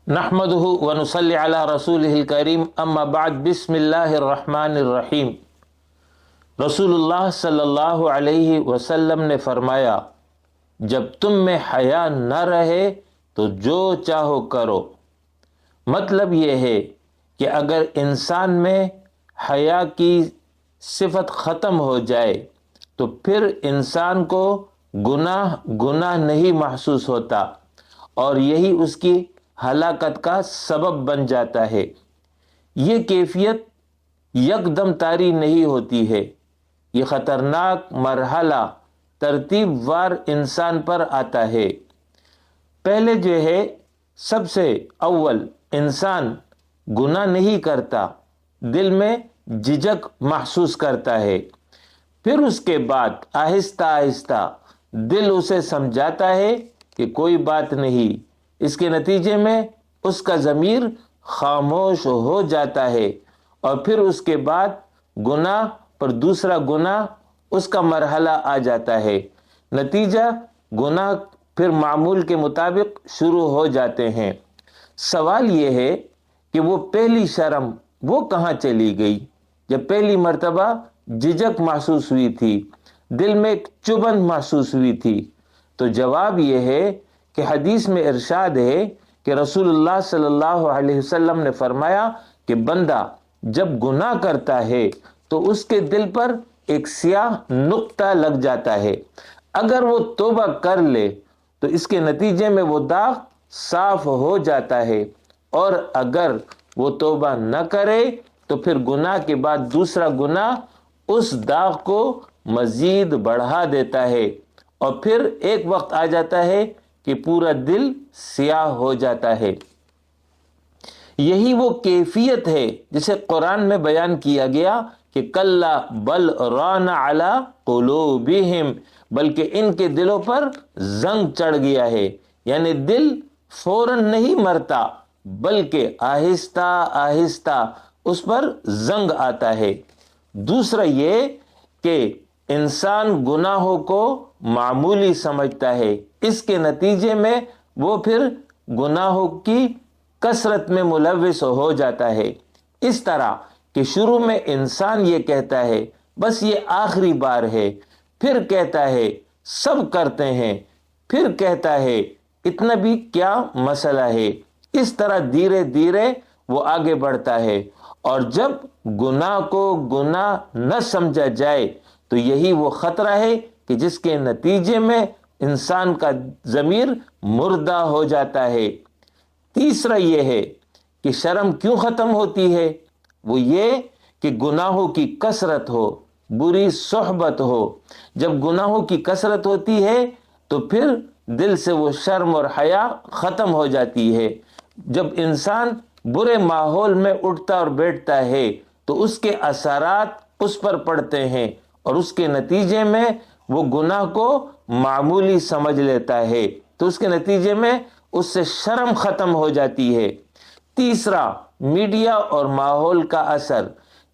نحمدہ ونصلی علی رسولہ الکریم اما بعد بسم اللہ الرحمن الرحیم۔ رسول اللہ صلی اللہ علیہ وسلم نے فرمایا، جب تم میں حیا نہ رہے تو جو چاہو کرو۔ مطلب یہ ہے کہ اگر انسان میں حیا کی صفت ختم ہو جائے تو پھر انسان کو گناہ نہیں محسوس ہوتا، اور یہی اس کی ہلاکت کا سبب بن جاتا ہے۔ یہ کیفیت یکدم طاری نہیں ہوتی ہے، یہ خطرناک مرحلہ ترتیب وار انسان پر آتا ہے۔ پہلے جو ہے، سب سے اول انسان گناہ نہیں کرتا، دل میں جھجک محسوس کرتا ہے۔ پھر اس کے بعد آہستہ آہستہ دل اسے سمجھاتا ہے کہ کوئی بات نہیں۔ اس کے نتیجے میں اس کا ضمیر خاموش ہو جاتا ہے، اور پھر اس کے بعد گناہ پر دوسرا گناہ اس کا مرحلہ آ جاتا ہے۔ نتیجہ گناہ پھر معمول کے مطابق شروع ہو جاتے ہیں۔ سوال یہ ہے کہ وہ پہلی شرم وہ کہاں چلی گئی جب پہلی مرتبہ جھجک محسوس ہوئی تھی، دل میں ایک چبھن محسوس ہوئی تھی؟ تو جواب یہ ہے کہ حدیث میں ارشاد ہے کہ رسول اللہ صلی اللہ علیہ وسلم نے فرمایا کہ بندہ جب گناہ کرتا ہے تو اس کے دل پر ایک سیاہ نقطہ لگ جاتا ہے۔ اگر وہ توبہ کر لے تو اس کے نتیجے میں وہ داغ صاف ہو جاتا ہے، اور اگر وہ توبہ نہ کرے تو پھر گناہ کے بعد دوسرا گناہ اس داغ کو مزید بڑھا دیتا ہے، اور پھر ایک وقت آ جاتا ہے کہ پورا دل سیاہ ہو جاتا ہے۔ یہی وہ کیفیت ہے جسے قرآن میں بیان کیا گیا کہ کلا بل ران علی قلوبہم، بلکہ ان کے دلوں پر زنگ چڑھ گیا ہے۔ یعنی دل فوراً نہیں مرتا، بلکہ آہستہ آہستہ اس پر زنگ آتا ہے۔ دوسرا یہ کہ انسان گناہوں کو معمولی سمجھتا ہے، اس کے نتیجے میں وہ پھر گناہوں کی کثرت میں ملوث ہو جاتا ہے۔ اس طرح کہ شروع میں انسان یہ کہتا ہے بس یہ آخری بار ہے، پھر کہتا ہے سب کرتے ہیں، پھر کہتا ہے اتنا بھی کیا مسئلہ ہے۔ اس طرح دھیرے دھیرے وہ آگے بڑھتا ہے، اور جب گناہ کو گناہ نہ سمجھا جائے تو یہی وہ خطرہ ہے کہ جس کے نتیجے میں انسان کا ضمیر مردہ ہو جاتا ہے۔ تیسرا یہ ہے کہ شرم کیوں ختم ہوتی ہے، وہ یہ کہ گناہوں کی کثرت ہو، بری صحبت ہو۔ جب گناہوں کی کثرت ہوتی ہے تو پھر دل سے وہ شرم اور حیا ختم ہو جاتی ہے۔ جب انسان برے ماحول میں اٹھتا اور بیٹھتا ہے تو اس کے اثرات اس پر پڑتے ہیں، اور اس کے نتیجے میں وہ گناہ کو معمولی سمجھ لیتا ہے، تو اس کے نتیجے میں اس سے شرم ختم ہو جاتی ہے۔ تیسرا، میڈیا اور ماحول کا اثر۔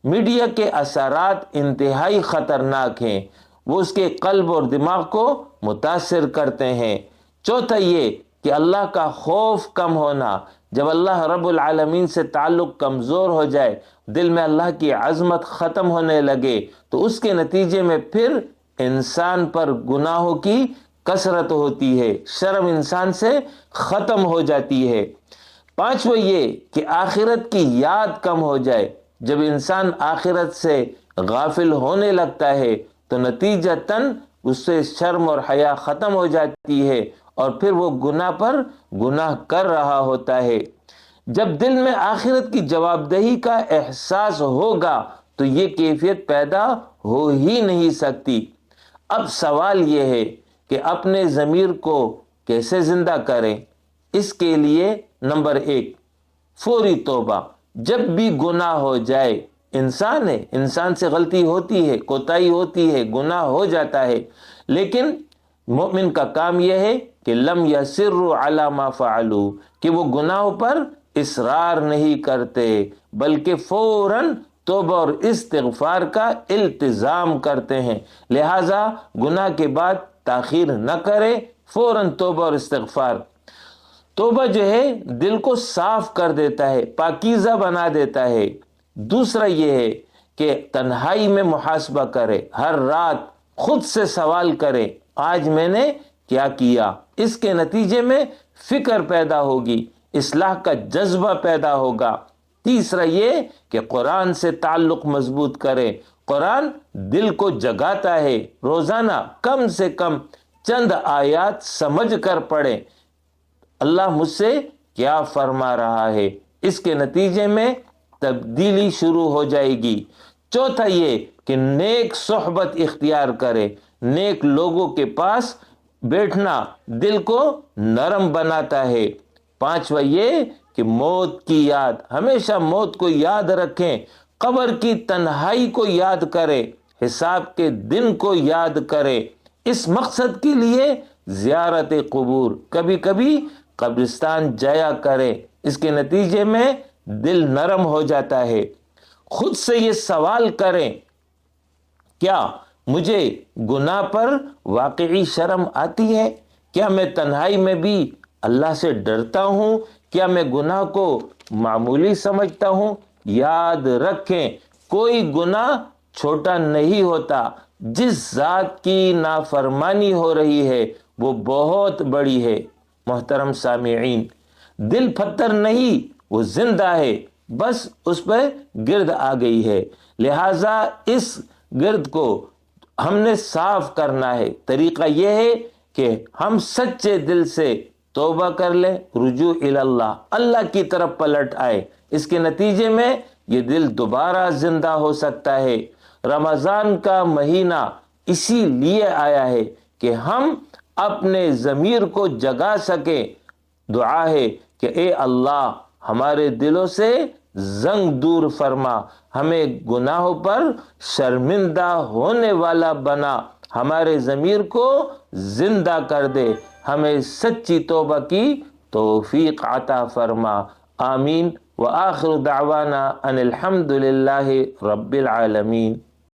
میڈیا کے اثرات انتہائی خطرناک ہیں، وہ اس کے قلب اور دماغ کو متاثر کرتے ہیں۔ چوتھا یہ کہ اللہ کا خوف کم ہونا۔ جب اللہ رب العالمین سے تعلق کمزور ہو جائے، دل میں اللہ کی عظمت ختم ہونے لگے، تو اس کے نتیجے میں پھر انسان پر گناہوں کی کثرت ہوتی ہے، شرم انسان سے ختم ہو جاتی ہے۔ پانچواں یہ کہ آخرت کی یاد کم ہو جائے۔ جب انسان آخرت سے غافل ہونے لگتا ہے تو نتیجتاً اس سے شرم اور حیا ختم ہو جاتی ہے، اور پھر وہ گناہ پر گناہ کر رہا ہوتا ہے۔ جب دل میں آخرت کی جواب دہی کا احساس ہوگا تو یہ کیفیت پیدا ہو ہی نہیں سکتی۔ اب سوال یہ ہے کہ اپنے ضمیر کو کیسے زندہ کریں؟ اس کے لیے نمبر 1، فوری توبہ۔ جب بھی گناہ ہو جائے، انسان سے غلطی ہوتی ہے، کوتاہی ہوتی ہے، گناہ ہو جاتا ہے، لیکن مومن کا کام یہ ہے کہ لم یصروا علی ما فعلوا، کہ وہ گناہوں پر اصرار نہیں کرتے، بلکہ فوراً توبہ اور استغفار کا التزام کرتے ہیں۔ لہٰذا گناہ کے بعد تاخیر نہ کرے، فوراً توبہ اور استغفار۔ توبہ جو ہے دل کو صاف کر دیتا ہے، پاکیزہ بنا دیتا ہے۔ دوسرا یہ ہے کہ تنہائی میں محاسبہ کرے، ہر رات خود سے سوال کرے آج میں نے کیا کیا۔ اس کے نتیجے میں فکر پیدا ہوگی، اصلاح کا جذبہ پیدا ہوگا۔ تیسرا یہ کہ قرآن سے تعلق مضبوط کرے، قرآن دل کو جگاتا ہے، روزانہ کم سے کم چند آیات سمجھ کر پڑھیں، اللہ مجھ سے کیا فرما رہا ہے۔ اس کے نتیجے میں تبدیلی شروع ہو جائے گی۔ چوتھا یہ کہ نیک صحبت اختیار کرے، نیک لوگوں کے پاس بیٹھنا دل کو نرم بناتا ہے۔ پانچواں یہ کہ موت کی یاد، ہمیشہ موت کو یاد رکھیں، قبر کی تنہائی کو یاد کرے، حساب کے دن کو یاد کرے۔ اس مقصد کے لیے زیارت قبور، کبھی کبھی قبرستان جایا کرے، اس کے نتیجے میں دل نرم ہو جاتا ہے۔ خود سے یہ سوال کریں، کیا مجھے گناہ پر واقعی شرم آتی ہے؟ کیا میں تنہائی میں بھی اللہ سے ڈرتا ہوں؟ کیا میں گناہ کو معمولی سمجھتا ہوں؟ یاد رکھیں، کوئی گناہ چھوٹا نہیں ہوتا، جس ذات کی نافرمانی ہو رہی ہے وہ بہت بڑی ہے۔ محترم سامعین، دل پتھر نہیں، وہ زندہ ہے، بس اس پہ گرد آ گئی ہے، لہٰذا اس گرد کو ہم نے صاف کرنا ہے۔ طریقہ یہ ہے کہ ہم سچے دل سے توبہ کر لیں، رجوع اللہ، اللہ کی طرف پلٹ آئے، اس کے نتیجے میں یہ دل دوبارہ زندہ ہو سکتا ہے۔ رمضان کا مہینہ اسی لیے آیا ہے کہ ہم اپنے ضمیر کو جگا سکیں۔ دعا ہے کہ اے اللہ ہمارے دلوں سے زنگ دور فرما، ہمیں گناہوں پر شرمندہ ہونے والا بنا، ہمارے ضمیر کو زندہ کر دے، ہمیں سچی توبہ کی توفیق عطا فرما۔ آمین۔ وآخر دعوانا ان الحمد للہ رب العالمین۔